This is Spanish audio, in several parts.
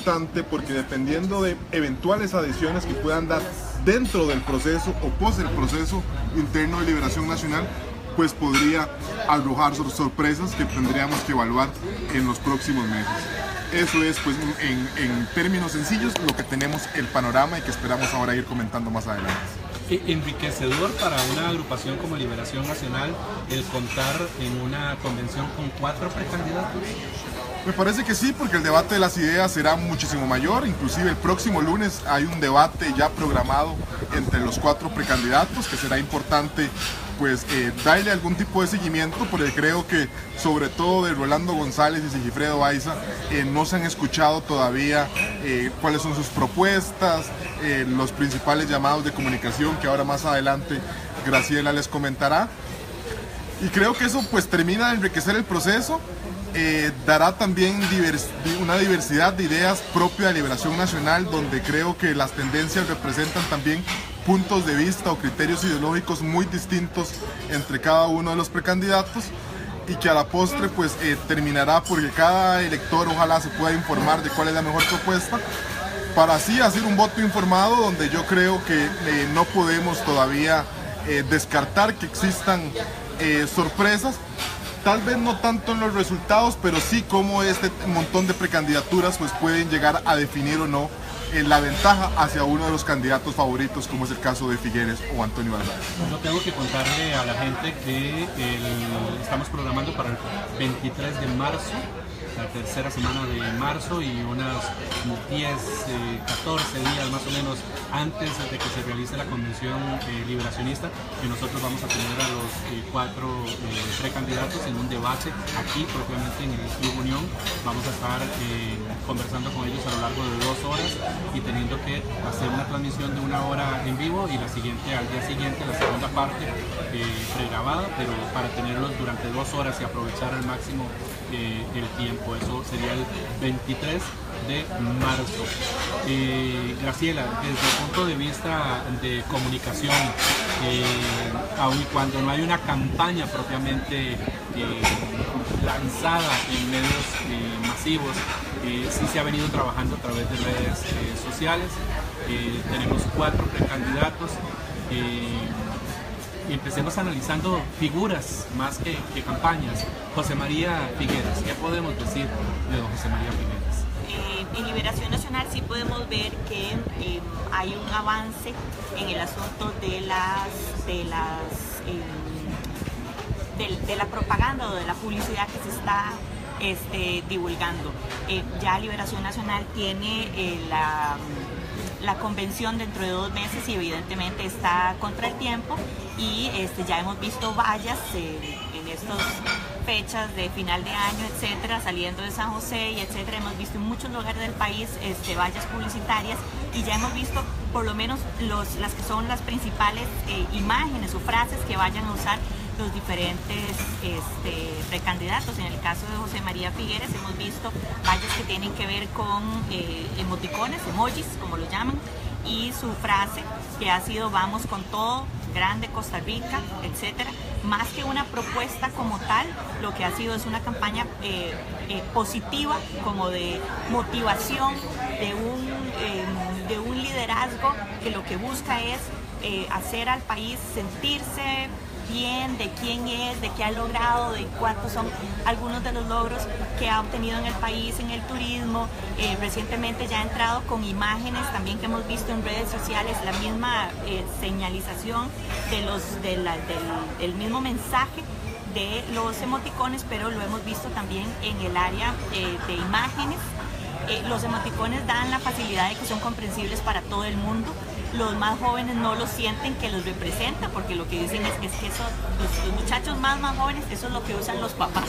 importante porque dependiendo de eventuales adhesiones que puedan dar dentro del proceso o post el proceso interno de Liberación Nacional, pues podría arrojar sorpresas que tendríamos que evaluar en los próximos meses. Eso es, pues, en términos sencillos, lo que tenemos el panorama y que esperamos ahora ir comentando más adelante. Enriquecedor para una agrupación como Liberación Nacional el contar en una convención con 4 precandidatos. Me parece que sí, porque el debate de las ideas será muchísimo mayor. Inclusive el próximo lunes hay un debate ya programado entre los 4 precandidatos, que será importante pues darle algún tipo de seguimiento, porque creo que sobre todo de Rolando González y Sigifredo Baiza no se han escuchado todavía cuáles son sus propuestas, los principales llamados de comunicación que ahora más adelante Graciela les comentará. Y creo que eso pues termina de enriquecer el proceso. Dará también una diversidad de ideas propia de Liberación Nacional, donde creo que las tendencias representan también puntos de vista o criterios ideológicos muy distintos entre cada uno de los precandidatos, y que a la postre pues terminará porque cada elector ojalá se pueda informar de cuál es la mejor propuesta, para así hacer un voto informado, donde yo creo que no podemos todavía descartar que existan sorpresas. Tal vez no tanto en los resultados, pero sí como este montón de precandidaturas pues pueden llegar a definir o no la ventaja hacia uno de los candidatos favoritos, como es el caso de Figueres o Antonio Alvarez. Yo tengo que contarle a la gente que estamos programando para el 23 de marzo, la tercera semana de marzo, y unos 10, 14 días más o menos antes de que se realice la convención liberacionista, que nosotros vamos a tener a los 4 precandidatos en un debate aquí propiamente en el Club Unión. Vamos a estar conversando con ellos a lo largo de 2 horas y teniendo que hacer una transmisión de 1 hora en vivo y la siguiente al día siguiente, la segunda parte pregrabada, pero para tenerlos durante 2 horas y aprovechar al máximo el tiempo. Eso sería el 23 de marzo. Graciela, desde el punto de vista de comunicación, aun cuando no hay una campaña propiamente lanzada en medios masivos, sí se ha venido trabajando a través de redes sociales. Tenemos 4 precandidatos. Y empecemos analizando figuras más que campañas. José María Figueres, ¿qué podemos decir de don José María Figueres? En Liberación Nacional sí podemos ver que hay un avance en el asunto de la propaganda o de la publicidad que se está divulgando. Ya Liberación Nacional tiene la convención dentro de 2 meses y evidentemente está contra el tiempo, y ya hemos visto vallas en estas fechas de final de año, etcétera, saliendo de San José y etcétera. Hemos visto en muchos lugares del país vallas publicitarias, y ya hemos visto por lo menos las que son las principales imágenes o frases que vayan a usar los diferentes precandidatos. En el caso de José María Figueres hemos visto vallas que tienen que ver con emoticones, emojis como lo llaman, y su frase que ha sido "vamos con todo, grande Costa Rica", etcétera. Más que una propuesta como tal, lo que ha sido es una campaña positiva, como de motivación, de un liderazgo que lo que busca es hacer al país sentirse bien, de quién es, de qué ha logrado, de cuántos son algunos de los logros que ha obtenido en el país, en el turismo. Recientemente ya ha entrado con imágenes también que hemos visto en redes sociales, la misma señalización del mismo mensaje de los emoticones, pero lo hemos visto también en el área de imágenes. Los emoticones dan la facilidad de que son comprensibles para todo el mundo. Los más jóvenes no lo sienten que los representa, porque lo que dicen es que los muchachos más jóvenes, eso es lo que usan los papás.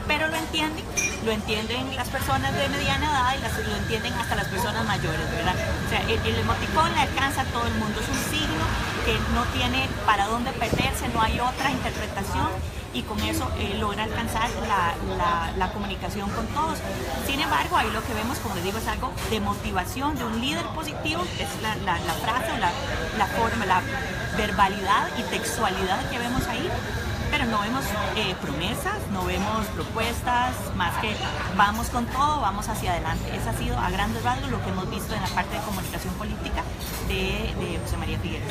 Pero lo entienden las personas de mediana edad, y lo entienden hasta las personas mayores, ¿verdad? O sea, el emoticón le alcanza a todo el mundo, es un signo que no tiene para dónde perderse, no hay otra interpretación, y con eso logra alcanzar la comunicación con todos. Sin embargo, ahí lo que vemos, como les digo, es algo de motivación, de un líder positivo, es la frase o la forma, la verbalidad y textualidad que vemos ahí, pero no vemos promesas, no vemos propuestas, más que vamos con todo, vamos hacia adelante. Ese ha sido a grandes rasgos lo que hemos visto en la parte de comunicación política de José María Figueres.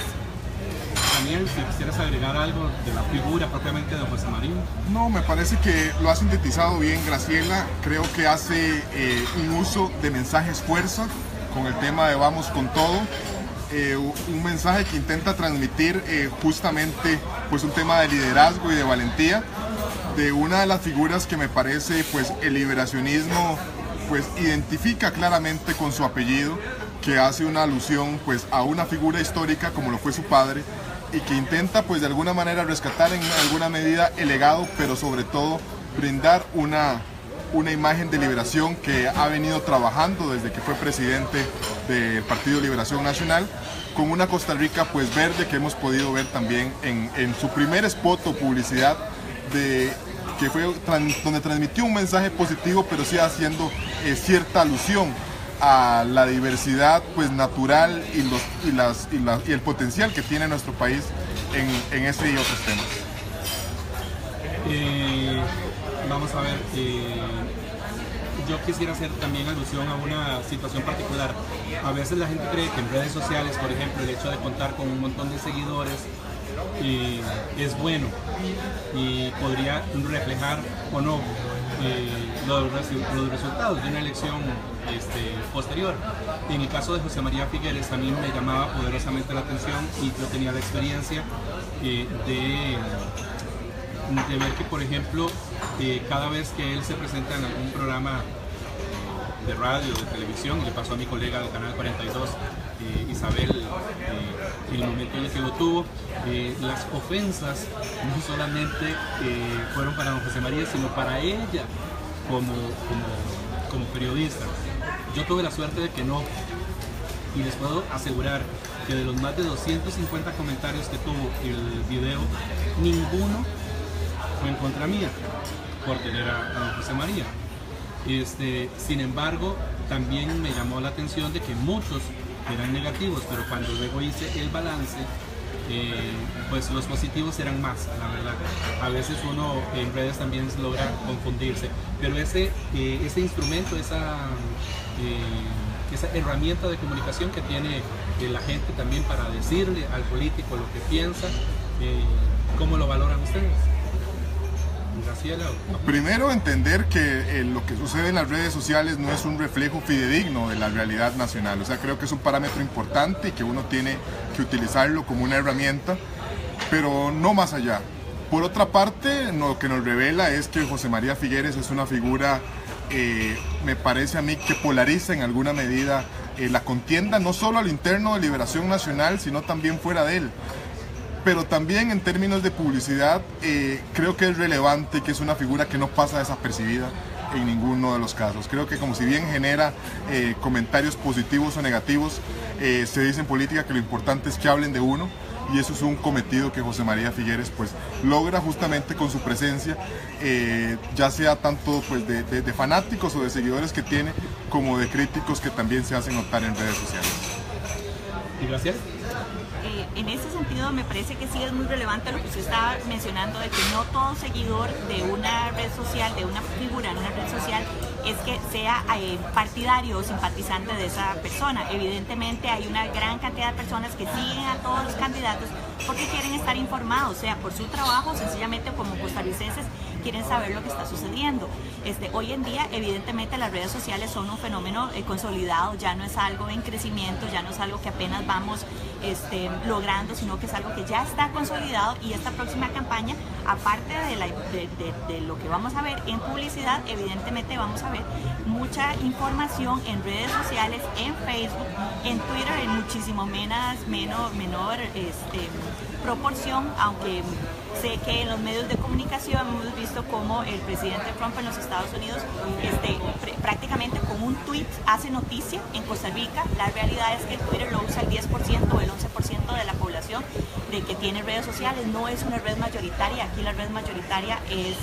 Daniel, si quisieras agregar algo de la figura propiamente de José María. No, me parece que lo ha sintetizado bien Graciela. Creo que hace un uso de mensajes fuerza con el tema de vamos con todo. Un mensaje que intenta transmitir justamente pues un tema de liderazgo y de valentía de una de las figuras que me parece pues el liberacionismo pues identifica claramente con su apellido, que hace una alusión pues a una figura histórica como lo fue su padre, y que intenta pues de alguna manera rescatar en alguna medida el legado, pero sobre todo brindar una imagen de liberación que ha venido trabajando desde que fue presidente del Partido Liberación Nacional, con una Costa Rica pues verde, que hemos podido ver también en su primer spot o publicidad que fue donde transmitió un mensaje positivo, pero sí haciendo cierta alusión a la diversidad pues natural y el potencial que tiene nuestro país en este y otros temas. Vamos a ver, yo quisiera hacer también alusión a una situación particular. A veces la gente cree que en redes sociales, por ejemplo, el hecho de contar con un montón de seguidores es bueno y podría reflejar o no los resultados de una elección posterior. En el caso de José María Figueres también me llamaba poderosamente la atención, y yo tenía la experiencia de ver que, por ejemplo, cada vez que él se presenta en algún programa de radio, de televisión, y le pasó a mi colega del Canal 42, Isabel, en el momento en el que lo tuvo, las ofensas no solamente fueron para don José María, sino para ella como periodista. Yo tuve la suerte de que no, y les puedo asegurar que de los más de 250 comentarios que tuvo el video, ninguno fue en contra mía por tener a don José María. Sin embargo, también me llamó la atención de que muchos eran negativos, pero cuando luego hice el balance, pues los positivos eran más, la verdad. A veces uno en redes también logra confundirse, pero ese instrumento, esa herramienta de comunicación que tiene la gente también para decirle al político lo que piensa, ¿cómo lo valoran ustedes? Graciela. Primero, entender que lo que sucede en las redes sociales no es un reflejo fidedigno de la realidad nacional. O sea, creo que es un parámetro importante y que uno tiene que utilizarlo como una herramienta, pero no más allá. Por otra parte, lo que nos revela es que José María Figueres es una figura, me parece a mí, que polariza en alguna medida la contienda, no solo al interno de Liberación Nacional, sino también fuera de él. Pero también en términos de publicidad, creo que es relevante, que es una figura que no pasa desapercibida en ninguno de los casos. Creo que como si bien genera comentarios positivos o negativos, se dice en política que lo importante es que hablen de uno, y eso es un cometido que José María Figueres pues logra justamente con su presencia, ya sea tanto pues de fanáticos o de seguidores que tiene, como de críticos que también se hacen notar en redes sociales. Y gracias. En ese sentido me parece que sí es muy relevante lo que usted estaba mencionando, de que no todo seguidor de una red social, de una figura en una red social, es que sea partidario o simpatizante de esa persona. Evidentemente hay una gran cantidad de personas que siguen a todos los candidatos porque quieren estar informados, sea por su trabajo, sencillamente como costarricenses quieren saber lo que está sucediendo. Hoy en día, evidentemente, las redes sociales son un fenómeno consolidado, ya no es algo en crecimiento, ya no es algo que apenas vamos logrando, sino que es algo que ya está consolidado, y esta próxima campaña, aparte de lo que vamos a ver en publicidad, evidentemente vamos a ver mucha información en redes sociales, en Facebook, en Twitter, en muchísimo menor proporción, aunque sé que en los medios de comunicación hemos visto cómo el presidente Trump en los Estados Unidos prácticamente con un tweet hace noticia en Costa Rica. La realidad es que Twitter lo usa el 10% o el 11% de la población de que tiene redes sociales, no es una red mayoritaria, aquí la red mayoritaria es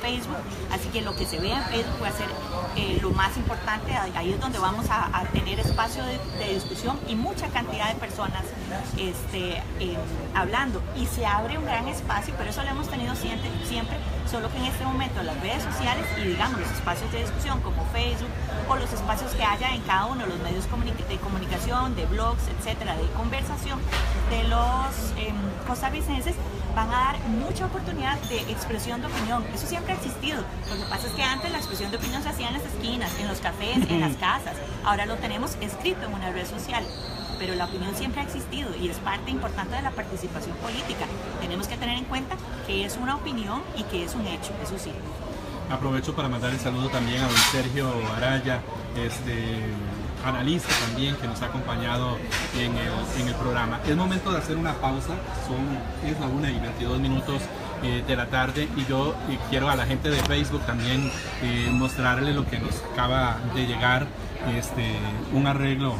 Facebook, así que lo que se vea en Facebook va a ser lo más importante, ahí es donde vamos a tener espacio de discusión y mucha cantidad de personas hablando, y se abre un gran espacio, pero eso lo hemos tenido siempre, solo que en este momento las redes sociales y digamos los espacios de discusión como Facebook o los espacios que haya en cada uno de los medios de comunicación, de blogs, etcétera, de conversación de los costarricenses, van a dar mucha oportunidad de expresión de opinión. Eso siempre ha existido. Lo que pasa es que antes la expresión de opinión se hacía en las esquinas, en los cafés, en las casas. Ahora lo tenemos escrito en una red social. Pero la opinión siempre ha existido y es parte importante de la participación política. Tenemos que tener en cuenta que es una opinión y que es un hecho, eso sí. Aprovecho para mandar el saludo también a don Sergio Araya, analista también, que nos ha acompañado en el programa. Es momento de hacer una pausa, es la 1:22 de la tarde, y yo quiero a la gente de Facebook también mostrarle lo que nos acaba de llegar, un arreglo,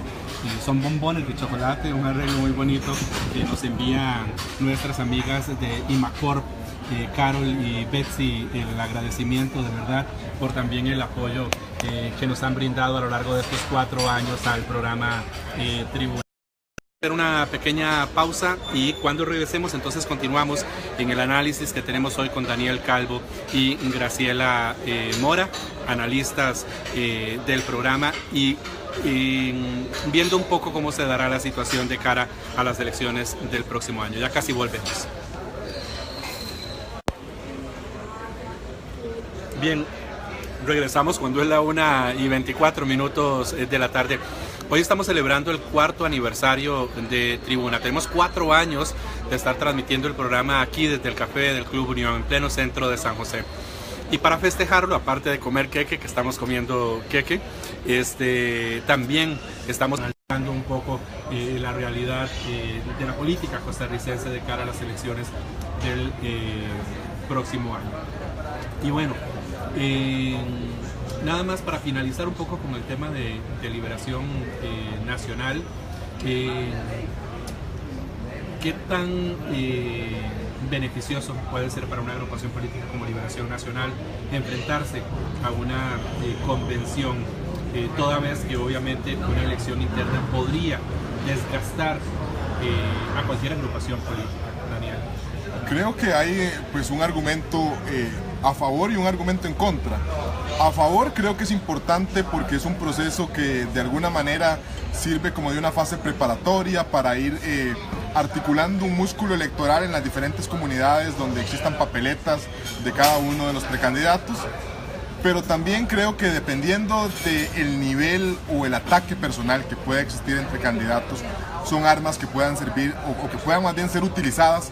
son bombones de chocolate, un arreglo muy bonito que nos envían nuestras amigas de Imacorp, Carol y Betsy. El agradecimiento de verdad por también el apoyo que nos han brindado a lo largo de estos 4 años al programa Tribuna. Hacer una pequeña pausa y cuando regresemos entonces continuamos en el análisis que tenemos hoy con Daniel Calvo y Graciela Mora, analistas del programa, y viendo un poco cómo se dará la situación de cara a las elecciones del próximo año. Ya casi volvemos. Bien, regresamos cuando es la 1:24 de la tarde. Hoy estamos celebrando el 4º aniversario de Tribuna. Tenemos 4 años de estar transmitiendo el programa aquí desde el Café del Club Unión, en pleno centro de San José. Y para festejarlo, aparte de comer queque, que estamos comiendo queque, también estamos analizando un poco la realidad de la política costarricense de cara a las elecciones del próximo año. Y bueno, nada más para finalizar un poco con el tema de Liberación Nacional, ¿qué tan beneficioso puede ser para una agrupación política como Liberación Nacional enfrentarse a una convención, toda vez que obviamente una elección interna podría desgastar a cualquier agrupación política? Daniel. Creo que hay pues un argumento a favor y un argumento en contra. A favor creo que es importante porque es un proceso que de alguna manera sirve como de una fase preparatoria para ir articulando un músculo electoral en las diferentes comunidades donde existan papeletas de cada uno de los precandidatos. Pero también creo que dependiendo del nivel o el ataque personal que pueda existir entre candidatos, son armas que puedan servir o que puedan más bien ser utilizadas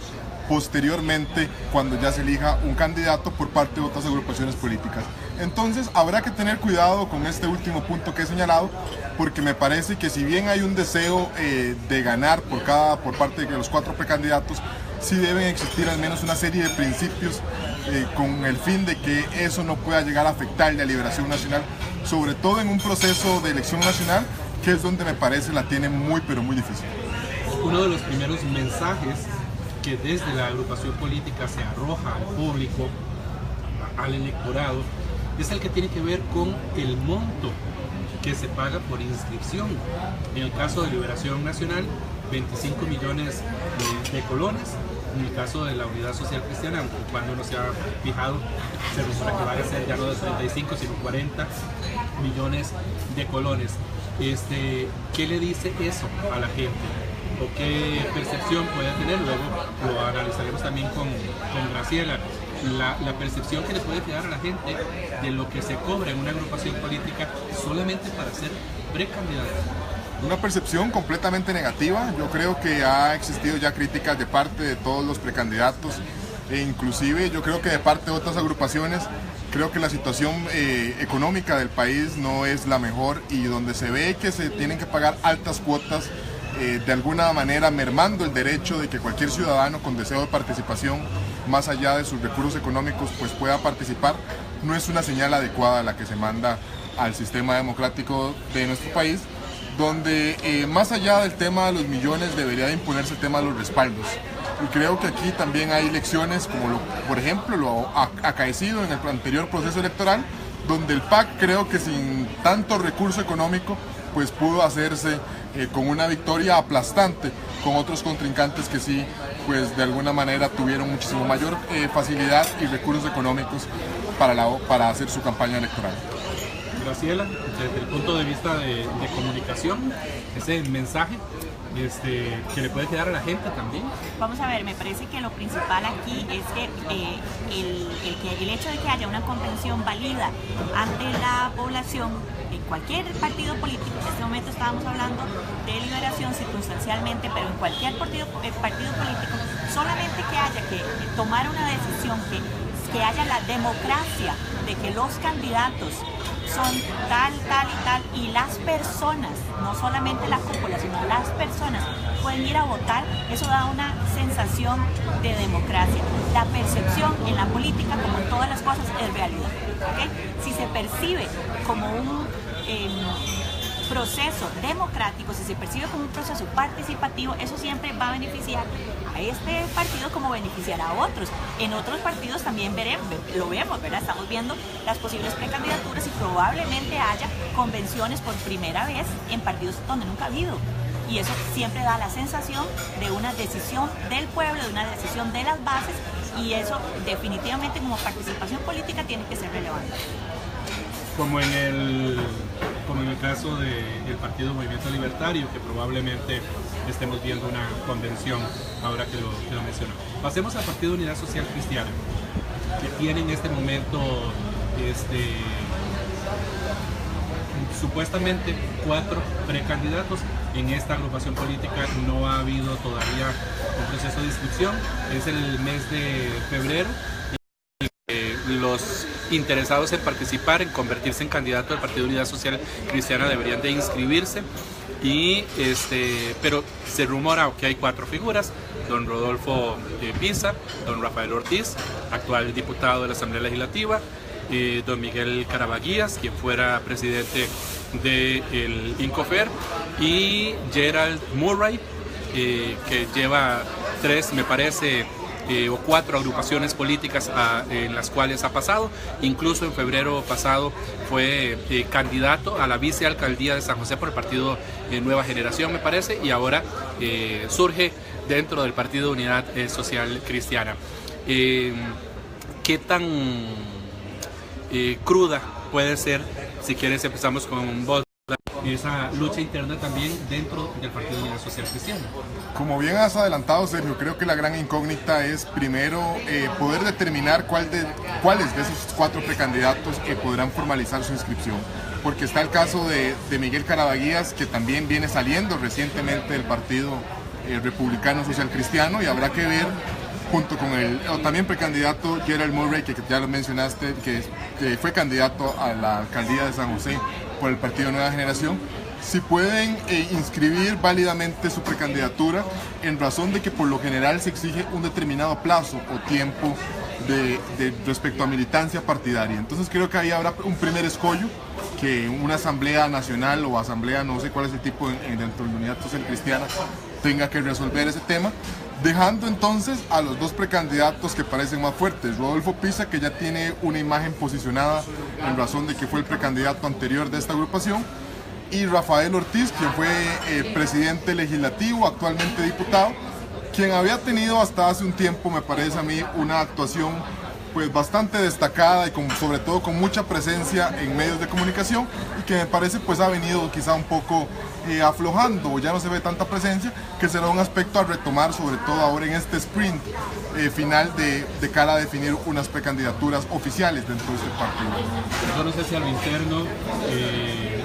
posteriormente cuando ya se elija un candidato por parte de otras agrupaciones políticas. Entonces habrá que tener cuidado con este último punto que he señalado, porque me parece que si bien hay un deseo de ganar por parte de los 4 precandidatos, sí deben existir al menos una serie de principios con el fin de que eso no pueda llegar a afectarle a Liberación Nacional, sobre todo en un proceso de elección nacional, que es donde me parece la tiene muy pero muy difícil. Uno de los primeros mensajes que desde la agrupación política se arroja al público, al electorado, es el que tiene que ver con el monto que se paga por inscripción. En el caso de Liberación Nacional, 25 millones de colones. En el caso de la Unidad Social Cristiana, aunque cuando no se ha fijado, se resuelve que van a ser ya no de 35, sino 40 millones de colones. ¿Qué le dice eso a la gente? ¿O qué percepción puede tener? Luego lo analizaremos también con Graciela. La percepción que le puede quedar a la gente de lo que se cobra en una agrupación política solamente para ser precandidato. Una percepción completamente negativa. Yo creo que ha existido ya críticas de parte de todos los precandidatos e inclusive yo creo que de parte de otras agrupaciones. Creo que la situación económica del país no es la mejor y donde se ve que se tienen que pagar altas cuotas, de alguna manera mermando el derecho de que cualquier ciudadano con deseo de participación, más allá de sus recursos económicos, pues pueda participar, no es una señal adecuada la que se manda al sistema democrático de nuestro país, donde más allá del tema de los millones debería de imponerse el tema de los respaldos. Y creo que aquí también hay lecciones como por ejemplo lo acaecido en el anterior proceso electoral, donde el PAC creo que sin tanto recurso económico pues pudo hacerse con una victoria aplastante con otros contrincantes que sí pues de alguna manera tuvieron muchísimo mayor facilidad y recursos económicos para hacer su campaña electoral. Graciela, desde el punto de vista de comunicación, ese mensaje que le puede quedar a la gente también. Vamos a ver, me parece que lo principal aquí es que el hecho de que haya una convención válida ante la población en cualquier partido político, en este momento estábamos hablando de Liberación circunstancialmente, pero en cualquier partido político, solamente que haya que tomar una decisión, que haya la democracia de que los candidatos son tal y tal, y las personas, no solamente la cúpula, sino las personas pueden ir a votar, eso da una sensación de democracia. La percepción en la política, como en todas las cosas, es realidad, ¿okay? Si se percibe como un proceso democrático, si se percibe como un proceso participativo, eso siempre va a beneficiar a este partido como beneficiará a otros. En otros partidos también lo vemos, ¿verdad? Estamos viendo las posibles precandidaturas y probablemente haya convenciones por primera vez en partidos donde nunca ha habido. Y eso siempre da la sensación de una decisión del pueblo, de una decisión de las bases, y eso definitivamente como participación política tiene que ser relevante. Como en el caso del Partido Movimiento Libertario, que probablemente estemos viendo una convención ahora que lo menciono. Pasemos al Partido Unidad Social Cristiana, que tiene en este momento supuestamente 4 precandidatos. En esta agrupación política no ha habido todavía un proceso de inscripción, es el mes de febrero. Los interesados en participar, en convertirse en candidato del Partido Unidad Social Cristiana deberían de inscribirse, pero se rumora que hay 4 figuras: don Rodolfo Pisa, don Rafael Ortiz, actual diputado de la Asamblea Legislativa, don Miguel Carabaguías, quien fuera presidente del INCOFER, y Gerald Murray, que lleva 3, me parece, o 4 agrupaciones políticas en las cuales ha pasado. Incluso en febrero pasado fue candidato a la vicealcaldía de San José por el partido Nueva Generación, me parece, y ahora surge dentro del Partido Unidad Social Cristiana. ¿Qué tan cruda puede ser, si quieres empezamos con vos, esa lucha interna también dentro del Partido Unidad Social Cristiana? Como bien has adelantado, Sergio, creo que la gran incógnita es primero poder determinar cuáles de esos 4 precandidatos podrán formalizar su inscripción, porque está el caso de Miguel Carabaguías, que también viene saliendo recientemente del Partido Republicano Social Cristiano, y habrá que ver junto con el también precandidato Gerald Murray, que ya lo mencionaste, que fue candidato a la alcaldía de San José por el Partido Nueva Generación, si pueden inscribir válidamente su precandidatura, en razón de que por lo general se exige un determinado plazo o tiempo respecto a militancia partidaria. Entonces creo que ahí habrá un primer escollo, que una asamblea nacional o asamblea, no sé cuál es el tipo dentro de la Unidad Social Cristiana, tenga que resolver ese tema, dejando entonces a los 2 precandidatos que parecen más fuertes: Rodolfo Pisa, que ya tiene una imagen posicionada en razón de que fue el precandidato anterior de esta agrupación, y Rafael Ortiz, quien fue presidente legislativo, actualmente diputado, quien había tenido hasta hace un tiempo, me parece a mí, una actuación pues bastante destacada y sobre todo con mucha presencia en medios de comunicación, y que me parece pues ha venido quizá un poco aflojando, o ya no se ve tanta presencia, que será un aspecto a retomar, sobre todo ahora en este sprint final de cara a definir unas precandidaturas oficiales dentro de este partido. Yo no sé si a lo interno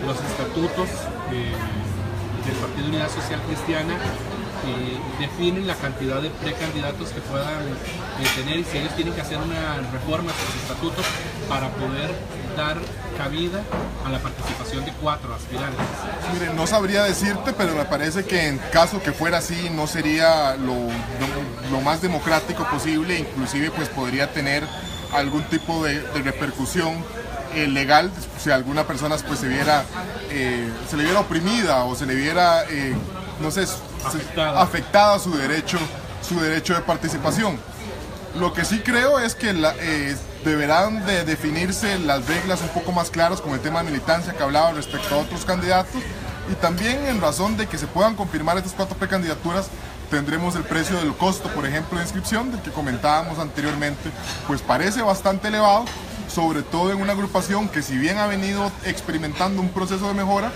los estatutos del Partido Unidad Social Cristiana definen la cantidad de precandidatos que puedan tener, y si ellos tienen que hacer una reforma a sus estatutos para poder dar cabida a la participación de 4 aspirantes. Mire, no sabría decirte, pero me parece que en caso que fuera así no sería lo más democrático posible, inclusive pues podría tener algún tipo de repercusión legal si alguna persona pues se le viera oprimida o se le viera no sé, afectada su su derecho de participación. Lo que sí creo es que deberán de definirse las reglas un poco más claras con el tema de militancia que hablaba respecto a otros candidatos, y también en razón de que se puedan confirmar estas 4 precandidaturas, tendremos el precio del costo, por ejemplo, de inscripción, del que comentábamos anteriormente, pues parece bastante elevado, sobre todo en una agrupación que, si bien ha venido experimentando un proceso de mejora,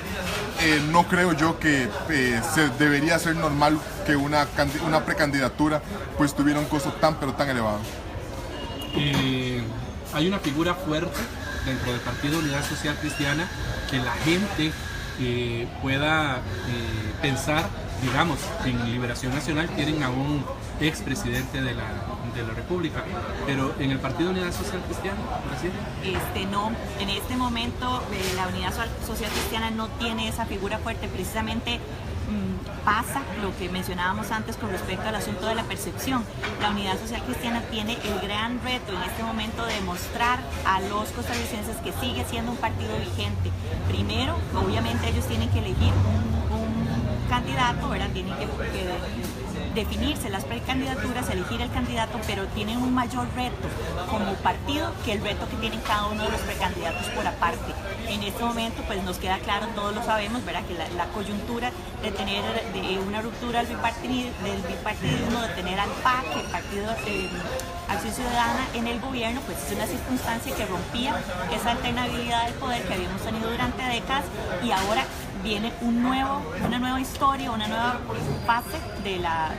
no creo yo que debería ser normal que una precandidatura pues tuviera un costo tan elevado. Hay una figura fuerte dentro del Partido Unidad Social Cristiana que la gente pueda pensar, digamos, en Liberación Nacional tienen a un expresidente de la República, pero en el Partido Unidad Social Cristiana, ¿sí? No, en este momento la Unidad Social Cristiana no tiene esa figura fuerte. Precisamente pasa lo que mencionábamos antes con respecto al asunto de la percepción. La Unidad Social Cristiana tiene el gran reto en este momento de mostrar a los costarricenses que sigue siendo un partido vigente. Primero, obviamente ellos tienen que elegir un candidato, ¿verdad? Tienen que definirse las precandidaturas, elegir el candidato, pero tienen un mayor reto como partido que el reto que tienen cada uno de los precandidatos por aparte. En este momento pues nos queda claro, todos lo sabemos, ¿verdad?, que la coyuntura de tener una ruptura del bipartidismo, de tener al PAC, el Partido Acción Ciudadana, en el gobierno, pues es una circunstancia que rompía esa alternabilidad del poder que habíamos tenido durante décadas, y ahora viene una nueva historia, una nueva fase de la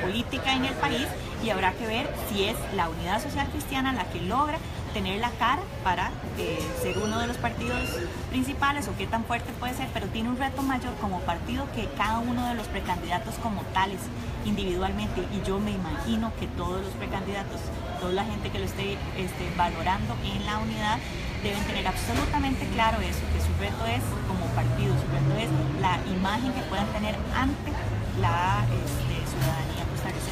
política en el país, y habrá que ver si es la Unidad Social Cristiana la que logra tener la cara para ser uno de los partidos principales, o qué tan fuerte puede ser, pero tiene un reto mayor como partido que cada uno de los precandidatos como tales individualmente, y yo me imagino que todos los precandidatos, toda la gente que lo esté valorando en la unidad, deben tener absolutamente claro eso, que su reto es como partido, su reto es la imagen que puedan tener ante la ciudadanía costarricense.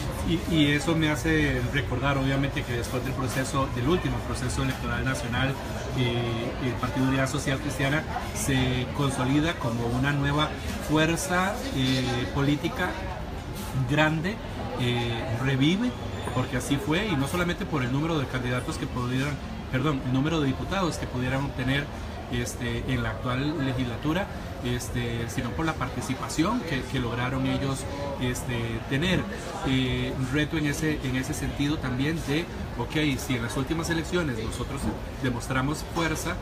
Y eso me hace recordar, obviamente, que después del último proceso electoral nacional, el Partido Unidad Social Cristiana se consolida como una nueva fuerza política grande, revive, porque así fue, y no solamente por el número de candidatos que pudieran, el número de diputados que pudieran obtener en la actual legislatura, sino por la participación que lograron ellos tener. Un reto en ese sentido también de, ok, si en las últimas elecciones nosotros demostramos fuerza,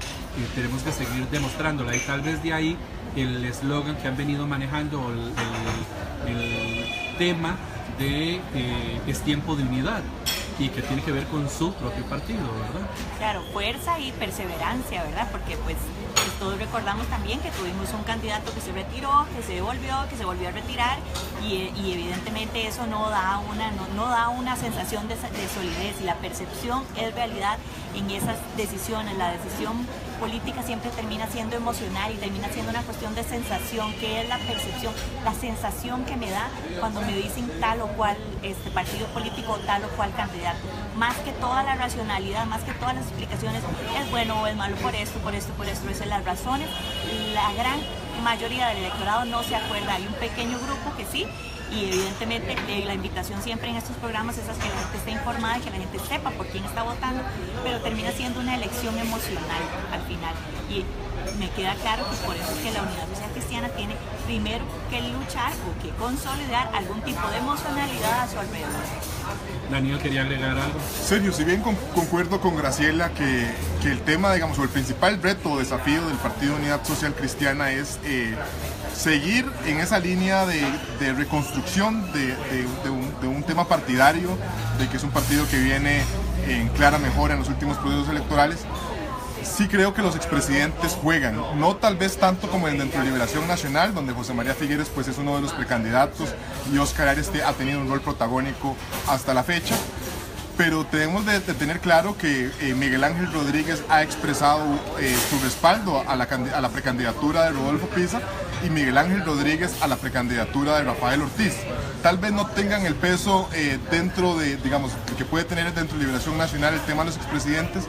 tenemos que seguir demostrándola, y tal vez de ahí el eslogan que han venido manejando, el tema de es tiempo de unidad, y que tiene que ver con su propio partido, ¿verdad? Claro, fuerza y perseverancia, ¿verdad? Porque pues todos recordamos también que tuvimos un candidato que se retiró, que se volvió a retirar, y evidentemente eso no da una sensación de solidez, y la percepción es realidad en esas decisiones. La decisión política siempre termina siendo emocional y termina siendo una cuestión de sensación, que es la percepción, la sensación que me da cuando me dicen tal o cual partido político o tal o cual candidato. Más que toda la racionalidad, más que todas las explicaciones, es bueno o es malo por esto, esas son las razones. La gran mayoría del electorado no se acuerda, hay un pequeño grupo que sí, y evidentemente la invitación siempre en estos programas es a que la gente esté informada y que la gente sepa por quién está votando, pero termina siendo una elección emocional al final, y me queda claro que por eso es que la Unidad Social Cristiana tiene primero que luchar o que consolidar algún tipo de emocionalidad a su alrededor. Daniel, ¿quería agregar algo? Sergio, si bien concuerdo con Graciela que el tema, digamos, o el principal reto o desafío del Partido Unidad Social Cristiana es seguir en esa línea de reconstrucción de un tema partidario, de que es un partido que viene en clara mejora en los últimos procesos electorales. Sí creo que los expresidentes juegan, no tal vez tanto como dentro de Liberación Nacional, donde José María Figueres pues es uno de los precandidatos y Óscar Arias ha tenido un rol protagónico hasta la fecha, pero tenemos de tener claro que Miguel Ángel Rodríguez ha expresado su respaldo a la precandidatura de Rodolfo Pisa, y Miguel Ángel Rodríguez a la precandidatura de Rafael Ortiz. Tal vez no tengan el peso dentro de, digamos, que puede tener dentro de Liberación Nacional el tema de los expresidentes,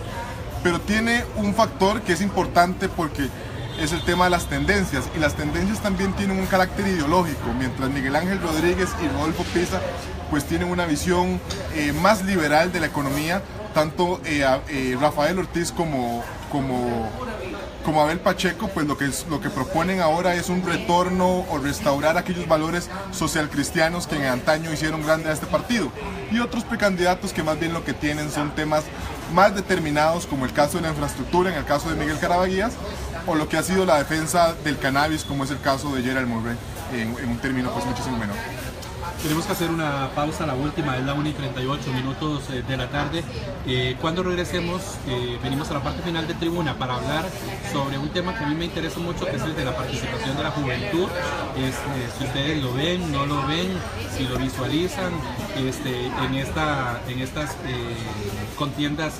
pero tiene un factor que es importante, porque es el tema de las tendencias, y las tendencias también tienen un carácter ideológico, mientras Miguel Ángel Rodríguez y Rodolfo Pisa pues tienen una visión más liberal de la economía. Tanto Rafael Ortiz como Abel Pacheco, pues lo que proponen ahora es un retorno o restaurar aquellos valores socialcristianos que en antaño hicieron grande a este partido. Y otros precandidatos que más bien lo que tienen son temas más determinados, como el caso de la infraestructura, en el caso de Miguel Carabaguías, o lo que ha sido la defensa del cannabis, como es el caso de Gerald Murray, en un término pues muchísimo menor. Tenemos que hacer una pausa, la última, es la 1:38 de la tarde. Cuando regresemos, venimos a la parte final de Tribuna para hablar sobre un tema que a mí me interesa mucho, que es el de la participación de la juventud. Si ustedes lo ven, no lo ven, si lo visualizan en estas contiendas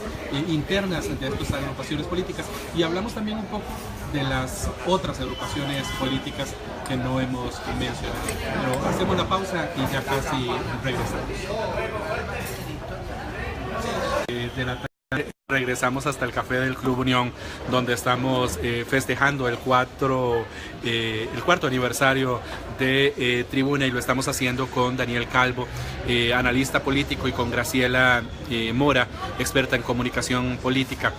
internas de estas agrupaciones políticas. Y hablamos también un poco de las otras agrupaciones políticas que no hemos mencionado. Pero hacemos la pausa y ya casi regresamos. De la tarde regresamos hasta el Café del Club Unión, donde estamos festejando el cuarto aniversario de Tribuna, y lo estamos haciendo con Daniel Calvo, analista político, y con Graciela Mora, experta en comunicación política.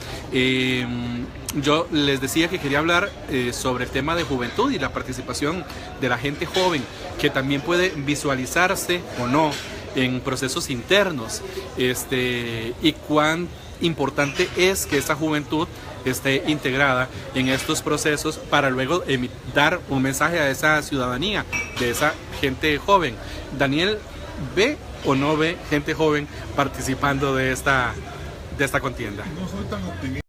Yo les decía que quería hablar sobre el tema de juventud y la participación de la gente joven, que también puede visualizarse o no en procesos internos, y cuán importante es que esta juventud esté integrada en estos procesos para luego dar un mensaje a esa ciudadanía, de esa gente joven. Daniel, ¿ve o no ve gente joven participando de esta contienda? No soy tan optimista,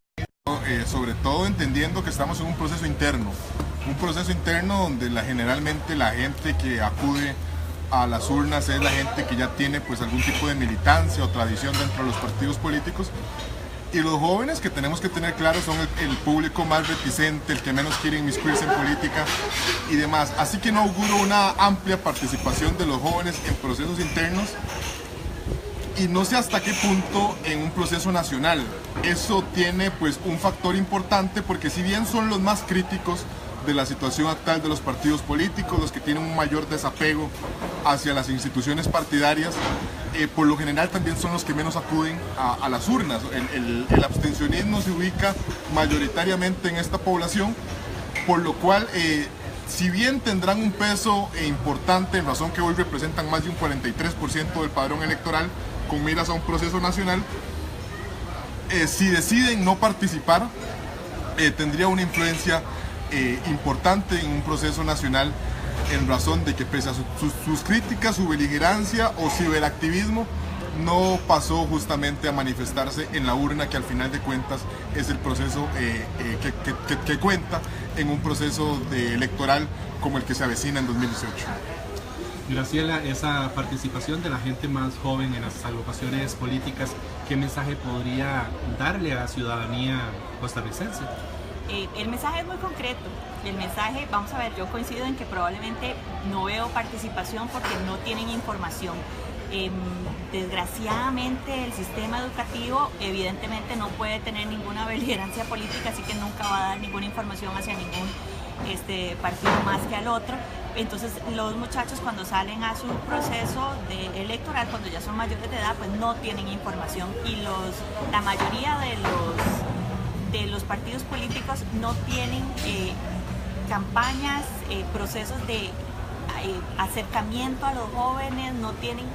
sobre todo entendiendo que estamos en un proceso interno donde generalmente la gente que acude a las urnas es la gente que ya tiene pues algún tipo de militancia o tradición dentro de los partidos políticos, y los jóvenes, que tenemos que tener claro, son el público más reticente, el que menos quiere inmiscuirse en política y demás. Así que no auguro una amplia participación de los jóvenes en procesos internos, y no sé hasta qué punto en un proceso nacional. Eso tiene pues un factor importante, porque si bien son los más críticos de la situación actual de los partidos políticos, los que tienen un mayor desapego hacia las instituciones partidarias, por lo general también son los que menos acuden a las urnas. El abstencionismo se ubica mayoritariamente en esta población, por lo cual si bien tendrán un peso importante, en razón que hoy representan más de un 43% del padrón electoral con miras a un proceso nacional, si deciden no participar, tendría una influencia importante en un proceso nacional, en razón de que pese a sus críticas, su beligerancia o ciberactivismo, no pasó justamente a manifestarse en la urna, que al final de cuentas es el proceso que cuenta en un proceso electoral como el que se avecina en 2018. Graciela, esa participación de la gente más joven en las agrupaciones políticas, ¿qué mensaje podría darle a la ciudadanía costarricense? El mensaje es muy concreto. El mensaje, vamos a ver, yo coincido en que probablemente no veo participación porque no tienen información. Desgraciadamente el sistema educativo evidentemente no puede tener ninguna beligerancia política, así que nunca va a dar ninguna información hacia ningún partido más que al otro. Entonces los muchachos, cuando salen a su proceso electoral, cuando ya son mayores de edad, pues no tienen información, y la mayoría de los partidos políticos no tienen campañas, procesos de acercamiento a los jóvenes, no tienen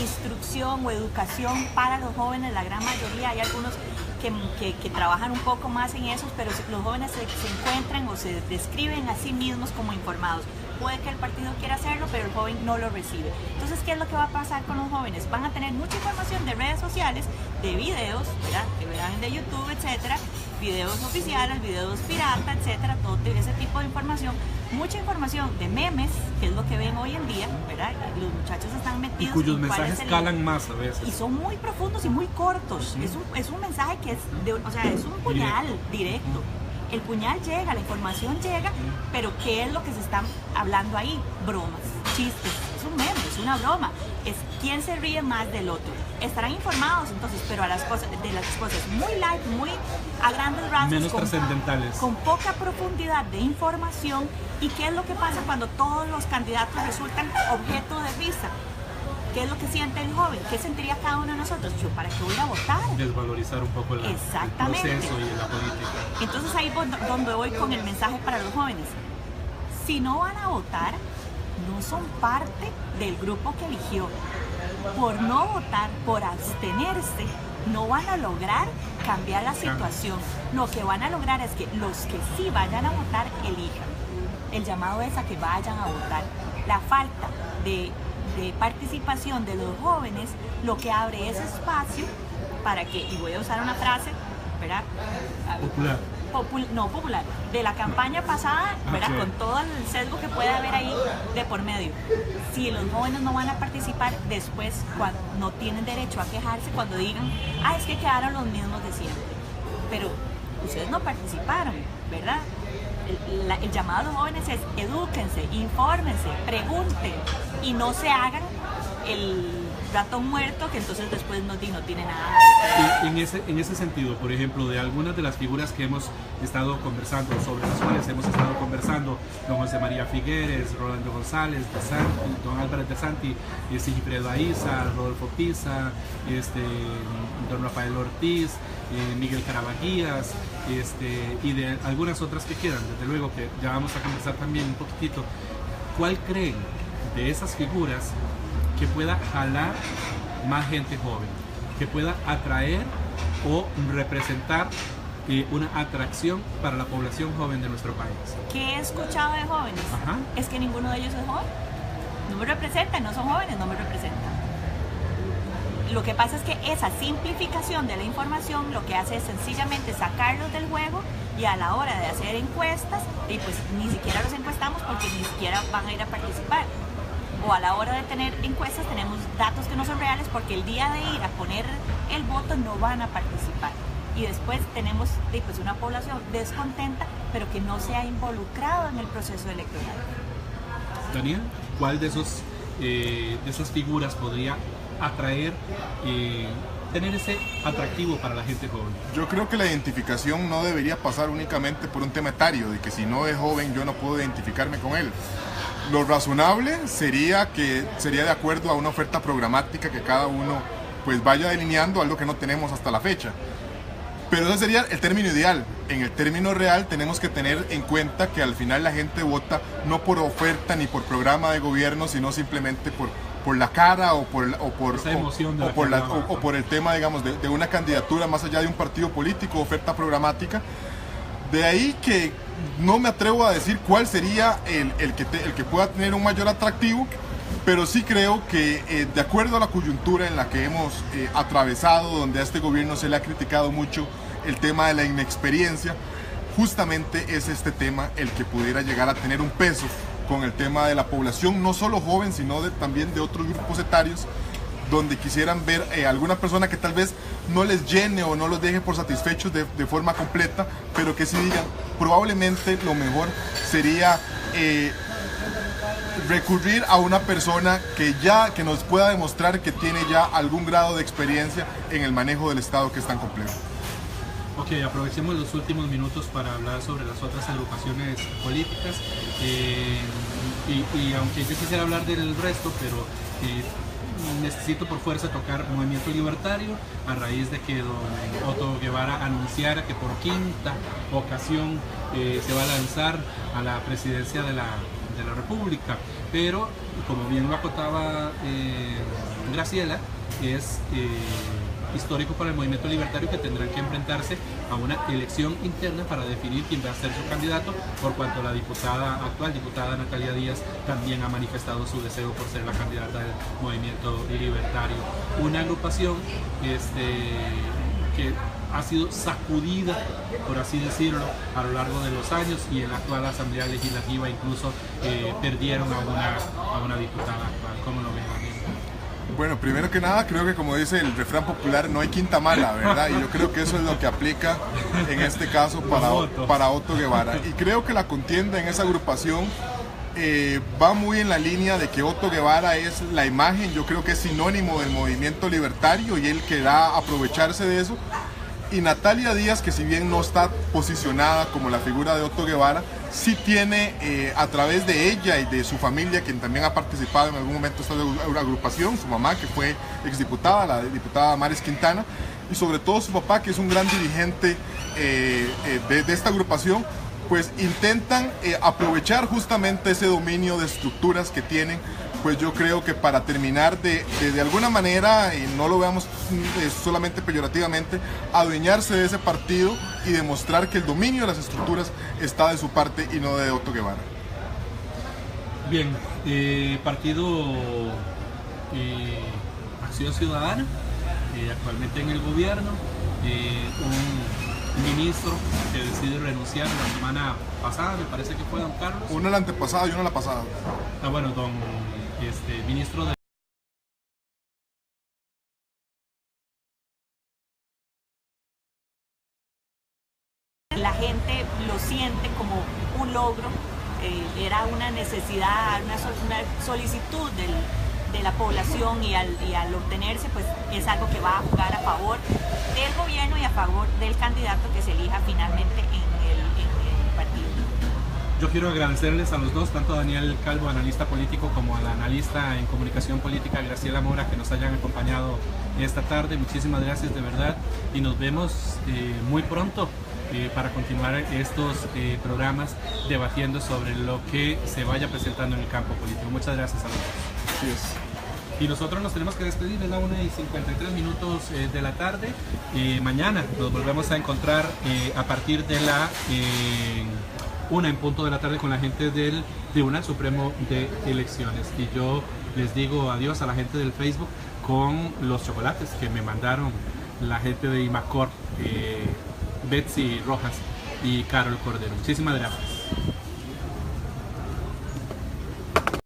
instrucción o educación para los jóvenes. La gran mayoría, hay algunos que trabajan un poco más en eso, pero los jóvenes se encuentran o se describen a sí mismos como informados. Puede que el partido quiera hacerlo, pero el joven no lo recibe. Entonces, ¿qué es lo que va a pasar con los jóvenes? Van a tener mucha información de redes sociales, de videos, ¿verdad?, que verán de YouTube, etcétera, videos oficiales, videos pirata, etcétera, todo ese tipo de información. Mucha información de memes, que es lo que ven hoy en día, ¿verdad? Los muchachos están metidos. Y cuyos mensajes calan más a veces. Y son muy profundos y muy cortos. Es un mensaje que es un puñal directo. El puñal llega, la información llega, pero ¿qué es lo que se está hablando ahí? Bromas, chistes, es un meme, es una broma, es quién se ríe más del otro. Estarán informados entonces, pero a las cosas, de las cosas muy light, muy a grandes rasgos, menos trascendentales, con poca profundidad de información. ¿Y qué es lo que pasa cuando todos los candidatos resultan objeto de risa? ¿Qué es lo que siente el joven? ¿Qué sentiría cada uno de nosotros? Yo, ¿para qué voy a votar? desvalorizar un poco el proceso y la política. Entonces ahí es donde voy con el mensaje para los jóvenes. Si no van a votar, no son parte del grupo que eligió. Por no votar, por abstenerse, no van a lograr cambiar la situación. Lo que van a lograr es que los que sí vayan a votar, elijan. El llamado es a que vayan a votar. La falta de participación de los jóvenes lo que abre ese espacio para que, y voy a usar una frase, ¿verdad? Popular, de la campaña pasada, ¿verdad? Okay. Con todo el sesgo que puede haber ahí de por medio. Si los jóvenes no van a participar, después no tienen derecho a quejarse cuando digan, es que quedaron los mismos de siempre. Pero ustedes no participaron, ¿verdad? El llamado a los jóvenes es edúquense, infórmense, pregunten y no se hagan el ratón muerto que entonces después no tiene nada. En ese sentido, por ejemplo, de algunas de las figuras que hemos estado conversando, sobre las cuales hemos estado conversando, don José María Figueres, Rolando González, don Álvarez de Santi, Sigifredo Aiza, Rodolfo Pisa, don Rafael Ortiz, Miguel Carabajías, y de algunas otras que quedan, desde luego que ya vamos a conversar también un poquitito. ¿Cuál creen de esas figuras que pueda jalar más gente joven, que pueda atraer o representar una atracción para la población joven de nuestro país? ¿Qué he escuchado de jóvenes? Ajá. Es que ninguno de ellos es joven. No me representan, no son jóvenes, no me representan. Lo que pasa es que esa simplificación de la información lo que hace es sencillamente sacarlos del juego, y a la hora de hacer encuestas, y pues ni siquiera los encuestamos porque ni siquiera van a ir a participar. O a la hora de tener encuestas tenemos datos que no son reales porque el día de ir a poner el voto no van a participar. Y después tenemos pues una población descontenta, pero que no se ha involucrado en el proceso electoral. Daniel, ¿cuál de esas figuras podría atraer, tener ese atractivo para la gente joven? Yo creo que la identificación no debería pasar únicamente por un tema etario, de que si no es joven yo no puedo identificarme con él. Lo razonable sería de acuerdo a una oferta programática que cada uno pues vaya delineando, algo que no tenemos hasta la fecha. Pero ese sería el término ideal. En el término real tenemos que tener en cuenta que al final la gente vota no por oferta ni por programa de gobierno, sino simplemente por la cara o por el tema, digamos, de una candidatura más allá de un partido político, oferta programática. De ahí que no me atrevo a decir cuál sería el que pueda tener un mayor atractivo, pero sí creo que de acuerdo a la coyuntura en la que hemos atravesado, donde a este gobierno se le ha criticado mucho el tema de la inexperiencia, justamente es este tema el que pudiera llegar a tener un peso con el tema de la población, no solo joven, sino también de otros grupos etarios, donde quisieran ver alguna persona que tal vez no les llene o no los deje por satisfechos de forma completa, pero que sí digan, probablemente lo mejor sería recurrir a una persona que nos pueda demostrar que tiene ya algún grado de experiencia en el manejo del Estado, que es tan complejo. Ok, aprovechemos los últimos minutos para hablar sobre las otras agrupaciones políticas, y aunque yo quisiera hablar del resto, pero necesito por fuerza tocar Movimiento Libertario, a raíz de que don Otto Guevara anunciara que por quinta ocasión se va a lanzar a la presidencia de la República. Pero, como bien lo acotaba Graciela, es histórico para el Movimiento Libertario que tendrán que enfrentarse a una elección interna para definir quién va a ser su candidato, por cuanto la actual diputada Natalia Díaz también ha manifestado su deseo por ser la candidata del Movimiento Libertario. Una agrupación que ha sido sacudida, por así decirlo, a lo largo de los años, y en la actual Asamblea Legislativa incluso perdieron a una diputada actual. ¿Cómo lo ven? Bueno, primero que nada, creo que, como dice el refrán popular, no hay quinta mala, ¿verdad? Y yo creo que eso es lo que aplica en este caso para Otto Guevara. Y creo que la contienda en esa agrupación va muy en la línea de que Otto Guevara es la imagen, yo creo que es sinónimo del movimiento libertario y él querrá aprovecharse de eso. Y Natalia Díaz, que si bien no está posicionada como la figura de Otto Guevara, sí tiene a través de ella y de su familia, quien también ha participado en algún momento de esta agrupación, su mamá que fue exdiputada, la diputada Maris Quintana, y sobre todo su papá, que es un gran dirigente de esta agrupación, pues intentan aprovechar justamente ese dominio de estructuras que tienen, pues yo creo que para terminar de alguna manera, y no lo veamos solamente peyorativamente, adueñarse de ese partido y demostrar que el dominio de las estructuras está de su parte y no de Otto Guevara. Bien, partido Acción Ciudadana, actualmente en el gobierno, un ministro que decide renunciar la semana pasada, me parece que fue don Carlos. Una la antepasada y una la pasada. Ah, bueno, don ministro de... La gente lo siente como un logro, era una necesidad, una solicitud de la población y al obtenerse, pues es algo que va a jugar a favor del gobierno y a favor del candidato que se elija finalmente en el partido. Yo quiero agradecerles a los dos, tanto a Daniel Calvo, analista político, como a la analista en comunicación política, Graciela Mora, que nos hayan acompañado esta tarde. Muchísimas gracias de verdad y nos vemos muy pronto para continuar estos programas debatiendo sobre lo que se vaya presentando en el campo político. Muchas gracias a los dos. Así es. Y nosotros nos tenemos que despedir, es la 1:53 de la tarde. Mañana nos volvemos a encontrar a partir de la 1 en punto de la tarde con la gente del Tribunal Supremo de Elecciones. Y yo les digo adiós a la gente del Facebook con los chocolates que me mandaron la gente de Imacor, Betsy Rojas y Carol Cordero. Muchísimas gracias.